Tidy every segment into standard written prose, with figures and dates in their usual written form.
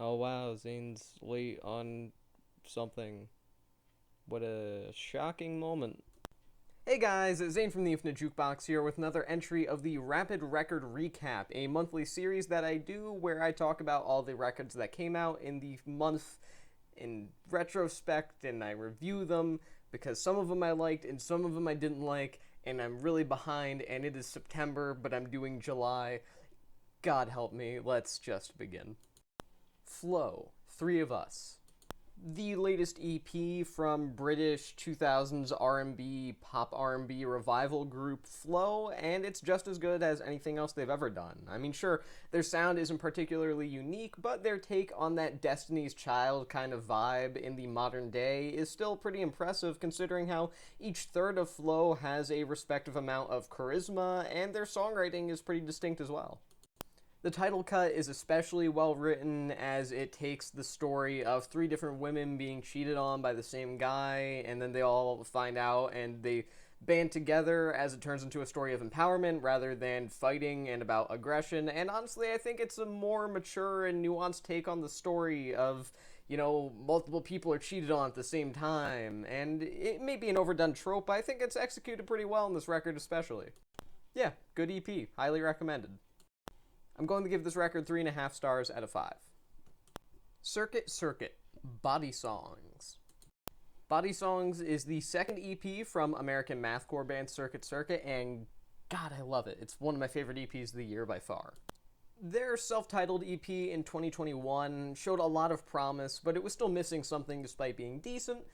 Oh wow, Zane's late on something. What a shocking moment. Hey guys, Zane from the Infinite Jukebox here with another entry of the Rapid Record Recap, a monthly series that I do where I talk about all the records that came out in the month in retrospect and I review them because some of them I liked and some of them I didn't like, and I'm really behind and it is September, but I'm doing July. God help me, let's just begin. Flow, Three of Us. The latest EP from British 2000s R&B, pop R&B revival group Flow, and it's just as good as anything else they've ever done. I mean, sure, their sound isn't particularly unique, but their take on that Destiny's Child kind of vibe in the modern day is still pretty impressive considering how each third of Flow has a respective amount of charisma, and their songwriting is pretty distinct as well. The title cut is especially well written as it takes the story of three different women being cheated on by the same guy, and then they all find out and they band together as it turns into a story of empowerment rather than fighting and about aggression. And honestly, I think it's a more mature and nuanced take on the story of, multiple people are cheated on at the same time. And it may be an overdone trope, but I think it's executed pretty well in this record, especially. Yeah, good EP. Highly recommended. I'm going to give this record 3.5 stars out of 5. Circuit, Body Songs. Body Songs is the second EP from American mathcore band Circuit, and God, I love it. It's one of my favorite EPs of the year by far. Their self-titled EP in 2021 showed a lot of promise, but it was still missing something despite being decent.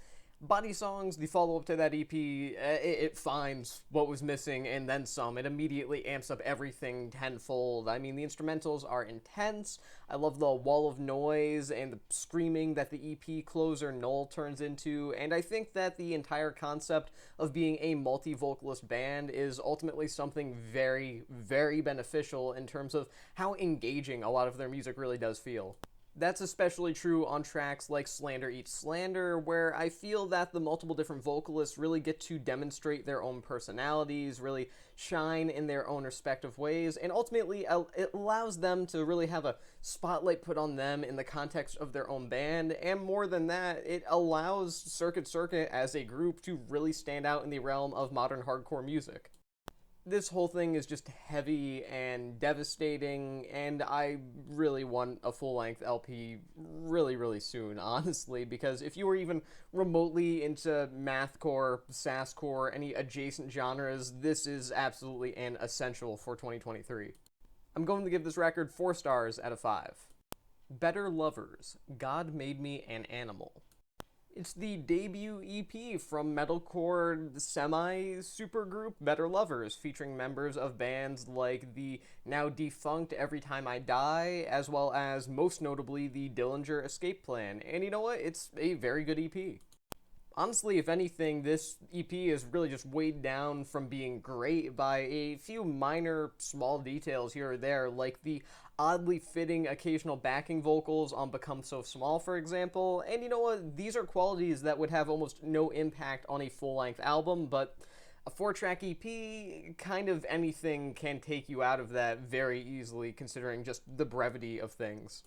Body Songs, the follow-up to that EP, it finds what was missing and then some. It immediately amps up everything tenfold. I mean, the instrumentals are intense. I love the wall of noise and the screaming that the EP closer Noel turns into, and I think that the entire concept of being a multi-vocalist band is ultimately something very, very beneficial in terms of how engaging a lot of their music really does feel. That's especially true on tracks like Slander Eats Slander, where I feel that the multiple different vocalists really get to demonstrate their own personalities, really shine in their own respective ways, and ultimately it allows them to really have a spotlight put on them in the context of their own band, and more than that, it allows Circuit as a group to really stand out in the realm of modern hardcore music. This whole thing is just heavy and devastating, and I really want a full length LP really, really soon, honestly, because if you were even remotely into mathcore, sasscore, any adjacent genres, this is absolutely an essential for 2023. I'm going to give this record 4 stars out of 5. Better Lovers, God Made Me an Animal. It's the debut EP from metalcore semi-supergroup Better Lovers, featuring members of bands like the now defunct Every Time I Die, as well as, most notably, the Dillinger Escape Plan. And you know what? It's a very good EP. Honestly, if anything, this EP is really just weighed down from being great by a few minor, small details here or there, like the oddly fitting occasional backing vocals on Become So Small, for example. And you know what? These are qualities that would have almost no impact on a full length album, but a 4-track EP, kind of anything can take you out of that very easily, considering just the brevity of things.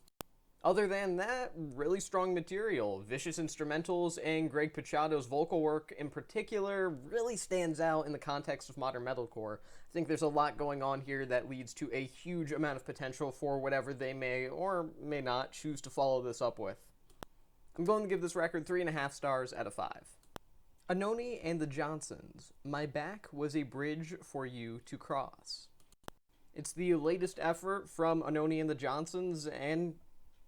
Other than that, really strong material. Vicious instrumentals and Greg Pichado's vocal work in particular really stands out in the context of modern metalcore. I think there's a lot going on here that leads to a huge amount of potential for whatever they may or may not choose to follow this up with. I'm going to give this record 3.5 stars out of 5. ANOHNI and the Johnsons, My Back Was a Bridge for You to Cross. It's the latest effort from ANOHNI and the Johnsons, and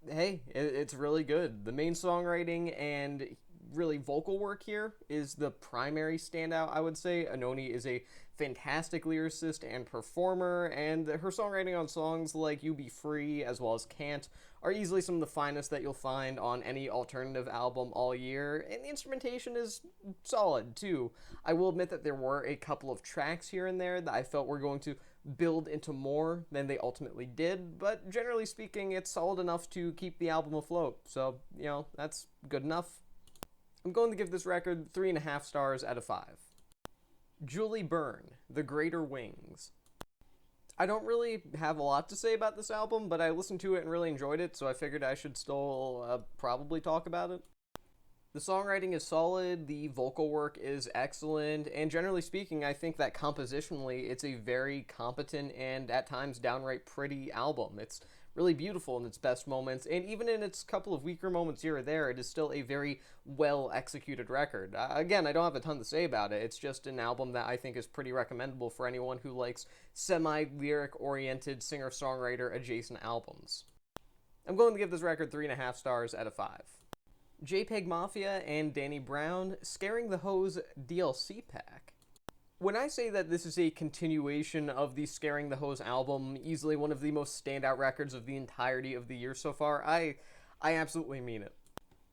hey, it's really good. The main songwriting and really vocal work here is the primary standout, I would say. ANOHNI is a fantastic lyricist and performer, and her songwriting on songs like You Be Free as well as Can't are easily some of the finest that you'll find on any alternative album all year, and the instrumentation is solid too. I will admit that there were a couple of tracks here and there that I felt were going to build into more than they ultimately did, but generally speaking, it's solid enough to keep the album afloat, so, that's good enough. I'm going to give this record 3.5 stars out of 5. Julie Byrne, The Greater Wings. I don't really have a lot to say about this album, but I listened to it and really enjoyed it, so I figured I should still probably talk about it. The songwriting is solid, the vocal work is excellent, and generally speaking, I think that compositionally, it's a very competent and at times downright pretty album. It's really beautiful in its best moments, and even in its couple of weaker moments here or there, it is still a very well-executed record. Again, I don't have a ton to say about it, it's just an album that I think is pretty recommendable for anyone who likes semi-lyric-oriented singer-songwriter adjacent albums. I'm going to give this record 3.5 stars out of 5. JPEGMAFIA and Danny Brown, Scaring the Hose DLC pack. When I say that this is a continuation of the Scaring the Hose album, easily one of the most standout records of the entirety of the year so far, I absolutely mean it.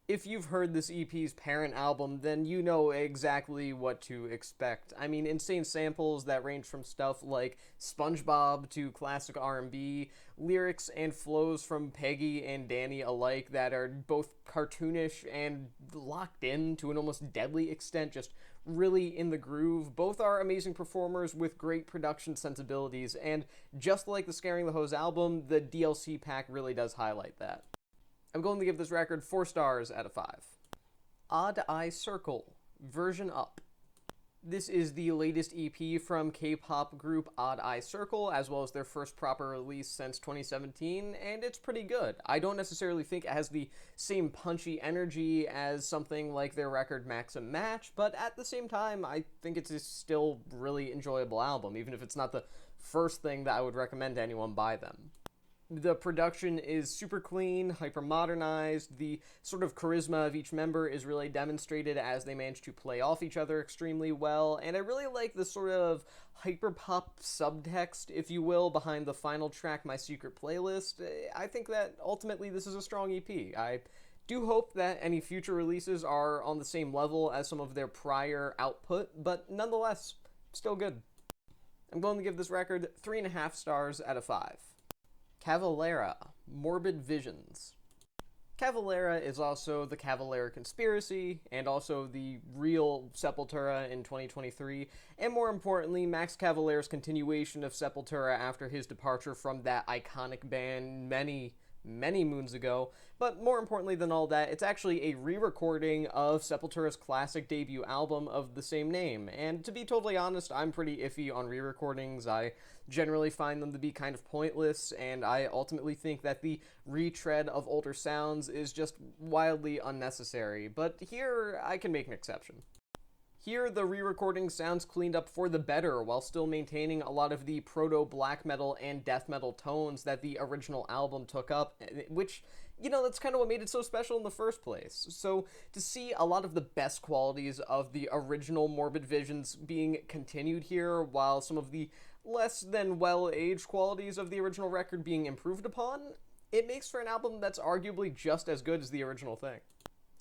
If you've heard this EP's parent album, then you know exactly what to expect. I mean, insane samples that range from stuff like SpongeBob to classic R&B, lyrics and flows from Peggy and Danny alike that are both cartoonish and locked in to an almost deadly extent, just really in the groove. Both are amazing performers with great production sensibilities, and just like the Scaring the Hose album, the DLC pack really does highlight that. I'm going to give this record 4 stars out of 5. Odd Eye Circle, Version Up. This is the latest EP from K-pop group Odd Eye Circle, as well as their first proper release since 2017, and it's pretty good. I don't necessarily think it has the same punchy energy as something like their record Maxim Match, but at the same time, I think it's a still really enjoyable album, even if it's not the first thing that I would recommend to anyone buy them. The production is super clean, hyper-modernized, the sort of charisma of each member is really demonstrated as they manage to play off each other extremely well, and I really like the sort of hyper-pop subtext, if you will, behind the final track, My Secret Playlist. I think that ultimately this is a strong EP. I do hope that any future releases are on the same level as some of their prior output, but nonetheless, still good. I'm going to give this record 3.5 stars out of 5. Cavalera, Morbid Visions. Cavalera is also the Cavalera Conspiracy, and also the real Sepultura in 2023, and more importantly, Max Cavalera's continuation of Sepultura after his departure from that iconic band many moons ago. But more importantly than all that, it's actually a re-recording of Sepultura's classic debut album of the same name, and to be totally honest, I'm pretty iffy on re-recordings. I generally find them to be kind of pointless, and I ultimately think that the retread of older sounds is just wildly unnecessary, but here I can make an exception. Here, the re-recording sounds cleaned up for the better, while still maintaining a lot of the proto-black metal and death metal tones that the original album took up, which, you know, that's kind of what made it so special in the first place. So, to see a lot of the best qualities of the original Morbid Visions being continued here, while some of the less than well-aged qualities of the original record being improved upon, it makes for an album that's arguably just as good as the original thing.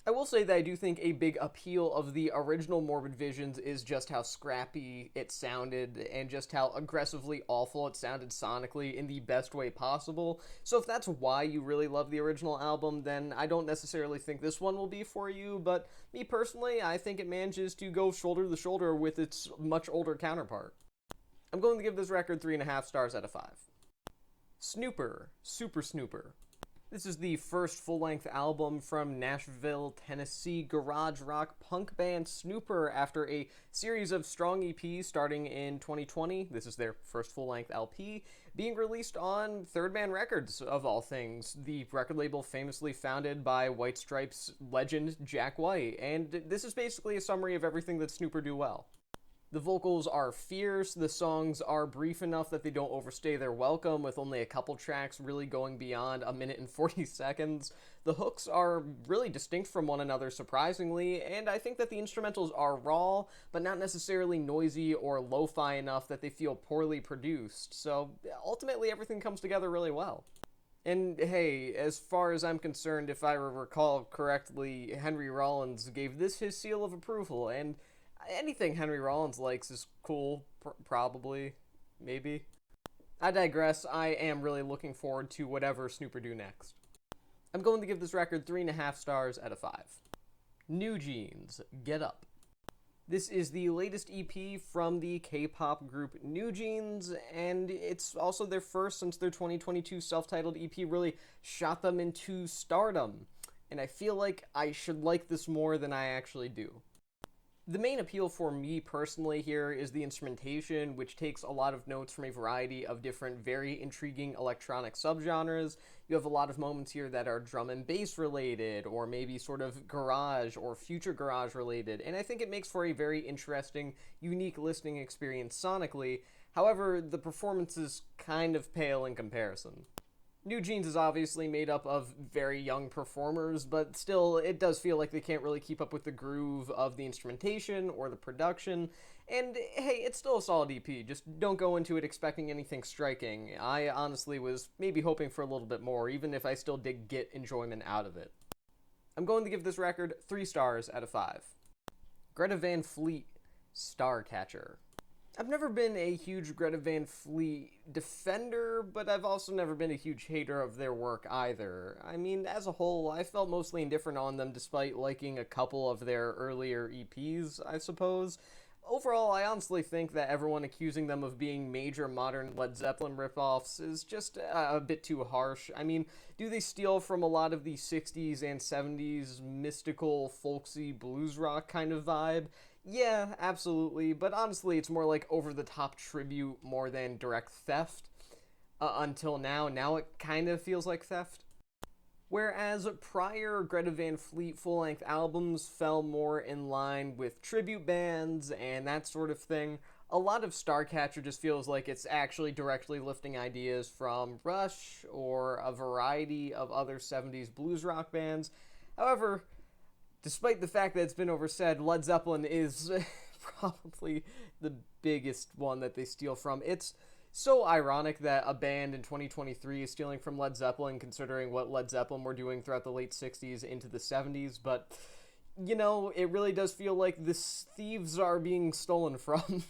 I will say that I do think a big appeal of the original Morbid Visions is just how scrappy it sounded and just how aggressively awful it sounded sonically in the best way possible. So if that's why you really love the original album, then I don't necessarily think this one will be for you, but me personally, I think it manages to go shoulder to shoulder with its much older counterpart. I'm going to give this record 3.5 stars out of 5. Snõõper, Super Snooper. This is the first full-length album from Nashville, Tennessee garage rock punk band Snõõper after a series of strong EPs starting in 2020. This is their first full-length LP, being released on Third Man Records, of all things, the record label famously founded by White Stripes legend Jack White, and this is basically a summary of everything that Snõõper do well. The vocals are fierce, the songs are brief enough that they don't overstay their welcome, with only a couple tracks really going beyond a minute and 40 seconds. The hooks are really distinct from one another, surprisingly, and I think that the instrumentals are raw, but not necessarily noisy or lo-fi enough that they feel poorly produced, so ultimately everything comes together really well. And hey, as far as I'm concerned, if I recall correctly, Henry Rollins gave this his seal of approval, and anything Henry Rollins likes is cool, probably, maybe. I digress, I am really looking forward to whatever Snõõper do next. I'm going to give this record 3.5 stars out of 5. NewJeans, Get Up. This is the latest EP from the K-pop group NewJeans, and it's also their first since their 2022 self-titled EP really shot them into stardom. And I feel like I should like this more than I actually do. The main appeal for me personally here is the instrumentation, which takes a lot of notes from a variety of different, very intriguing electronic subgenres. You have a lot of moments here that are drum and bass related, or maybe sort of garage or future garage related, and I think it makes for a very interesting, unique listening experience sonically. However, the performance is kind of pale in comparison. NewJeans is obviously made up of very young performers, but still, it does feel like they can't really keep up with the groove of the instrumentation or the production. And hey, it's still a solid EP, just don't go into it expecting anything striking. I honestly was maybe hoping for a little bit more, even if I still did get enjoyment out of it. I'm going to give this record 3 stars out of 5. Greta Van Fleet, Starcatcher. I've never been a huge Greta Van Fleet defender, but I've also never been a huge hater of their work either. I mean, as a whole, I felt mostly indifferent on them despite liking a couple of their earlier EPs, I suppose. Overall, I honestly think that everyone accusing them of being major modern Led Zeppelin ripoffs is just a bit too harsh. I mean, do they steal from a lot of the 60s and 70s mystical, folksy blues rock kind of vibe? Yeah, absolutely, but honestly, it's more like over-the-top tribute more than direct theft. Until now it kind of feels like theft. Whereas prior Greta Van Fleet full-length albums fell more in line with tribute bands and that sort of thing, a lot of Starcatcher just feels like it's actually directly lifting ideas from Rush or a variety of other 70s blues rock bands. However, despite the fact that it's been oversaid, Led Zeppelin is probably the biggest one that they steal from. It's so ironic that a band in 2023 is stealing from Led Zeppelin, considering what Led Zeppelin were doing throughout the late 60s into the 70s, but, you know, it really does feel like the thieves are being stolen from.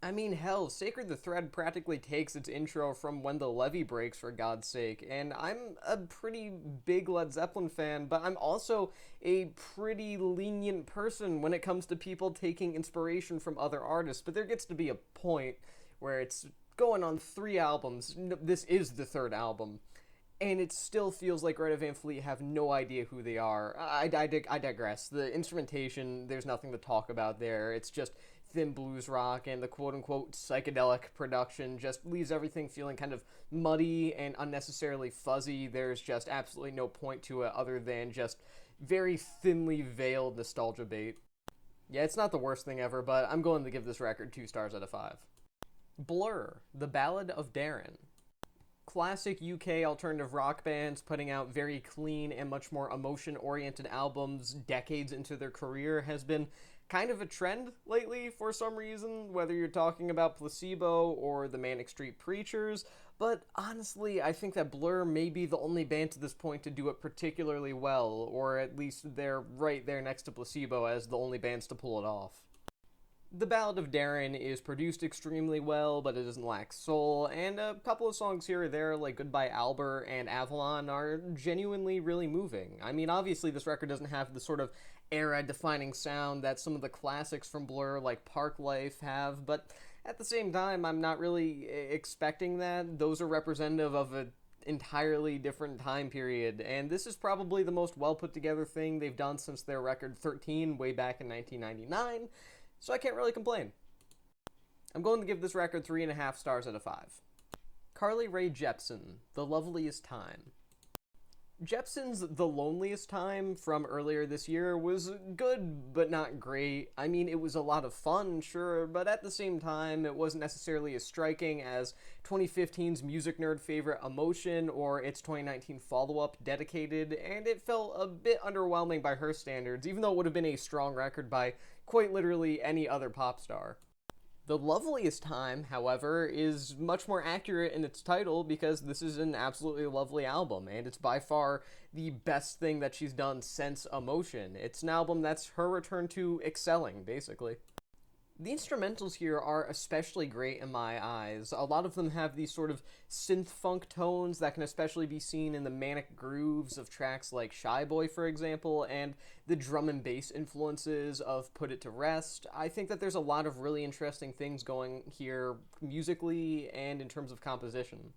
I mean, hell, Sacred the Thread practically takes its intro from When the Levee Breaks, for God's sake, and I'm a pretty big Led Zeppelin fan, but I'm also a pretty lenient person when it comes to people taking inspiration from other artists, but there gets to be a point where it's going on 3 albums, this is the 3rd album, and it still feels like Greta Van Fleet have no idea who they are. I digress. The instrumentation, there's nothing to talk about there. It's just thin blues rock, and the quote-unquote psychedelic production just leaves everything feeling kind of muddy and unnecessarily fuzzy. There's just absolutely no point to it other than just very thinly veiled nostalgia bait. Yeah, it's not the worst thing ever, but I'm going to give this record 2 stars out of 5. Blur, The Ballad of Darren. Classic UK alternative rock bands putting out very clean and much more emotion-oriented albums decades into their career has been kind of a trend lately for some reason, whether you're talking about Placebo or the Manic Street Preachers, but honestly, I think that Blur may be the only band to this point to do it particularly well, or at least they're right there next to Placebo as the only bands to pull it off. The Ballad of Darren is produced extremely well, but it doesn't lack soul, and a couple of songs here or there, like Goodbye Albert and Avalon, are genuinely really moving. I mean, obviously this record doesn't have the sort of era-defining sound that some of the classics from Blur, like Park Life, have, but at the same time, I'm not really expecting that. Those are representative of an entirely different time period, and this is probably the most well-put-together thing they've done since their record 13 way back in 1999, so I can't really complain. I'm going to give this record 3.5 stars out of 5. Carly Rae Jepsen, The Loveliest Time. Jepsen's The Loneliest Time from earlier this year was good, but not great. I mean, it was a lot of fun, sure, but at the same time, it wasn't necessarily as striking as 2015's music nerd favorite Emotion or its 2019 follow-up Dedicated, and it felt a bit underwhelming by her standards, even though it would have been a strong record by quite literally any other pop star. The Loveliest Time, however, is much more accurate in its title because this is an absolutely lovely album, and it's by far the best thing that she's done since Emotion. It's an album that's her return to excelling, basically. The instrumentals here are especially great in my eyes. A lot of them have these sort of synth-funk tones that can especially be seen in the manic grooves of tracks like Shy Boy, for example, and the drum and bass influences of Put It to Rest. I think that there's a lot of really interesting things going here musically and in terms of composition.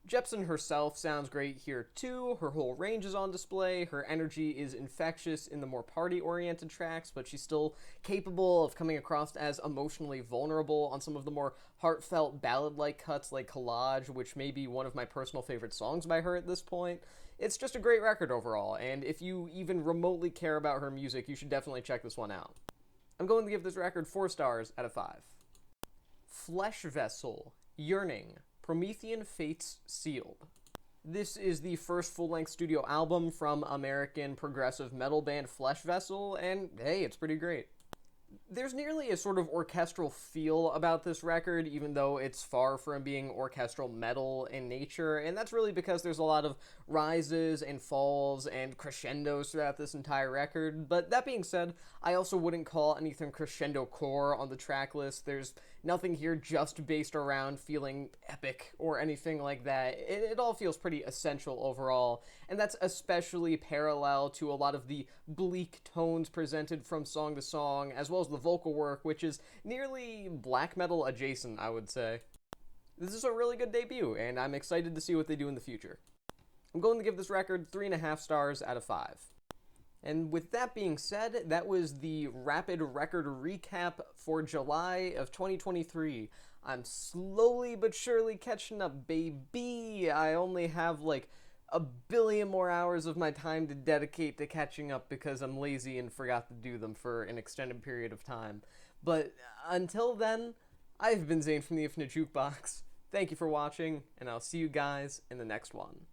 Jepsen herself sounds great here too. Her whole range is on display. Her energy is infectious in the more party-oriented tracks, but she's still capable of coming across as emotionally vulnerable on some of the more heartfelt ballad-like cuts like Collage, which may be one of my personal favorite songs by her at this point. It's just a great record overall, and if you even remotely care about her music, you should definitely check this one out. I'm going to give this record 4 stars out of 5. Fleshvessel, Yearning, Promethean Fates Sealed. This is the first full-length studio album from American progressive metal band Fleshvessel, and hey, it's pretty great. There's nearly a sort of orchestral feel about this record, even though it's far from being orchestral metal in nature, and that's really because there's a lot of rises and falls and crescendos throughout this entire record. But that being said, I also wouldn't call anything crescendo core on the track list. There's nothing here just based around feeling epic or anything like that. It all feels pretty essential overall, and that's especially parallel to a lot of the bleak tones presented from song to song, as well as the vocal work, which is nearly black metal adjacent, I would say. This is a really good debut, and I'm excited to see what they do in the future. I'm going to give this record 3.5 stars out of 5. And with that being said, that was the rapid record recap for July of 2023. I'm slowly but surely catching up, baby. I only have like a billion more hours of my time to dedicate to catching up because I'm lazy and forgot to do them for an extended period of time. But until then, I've been Zane from the Infinite Jukebox. Thank you for watching, and I'll see you guys in the next one.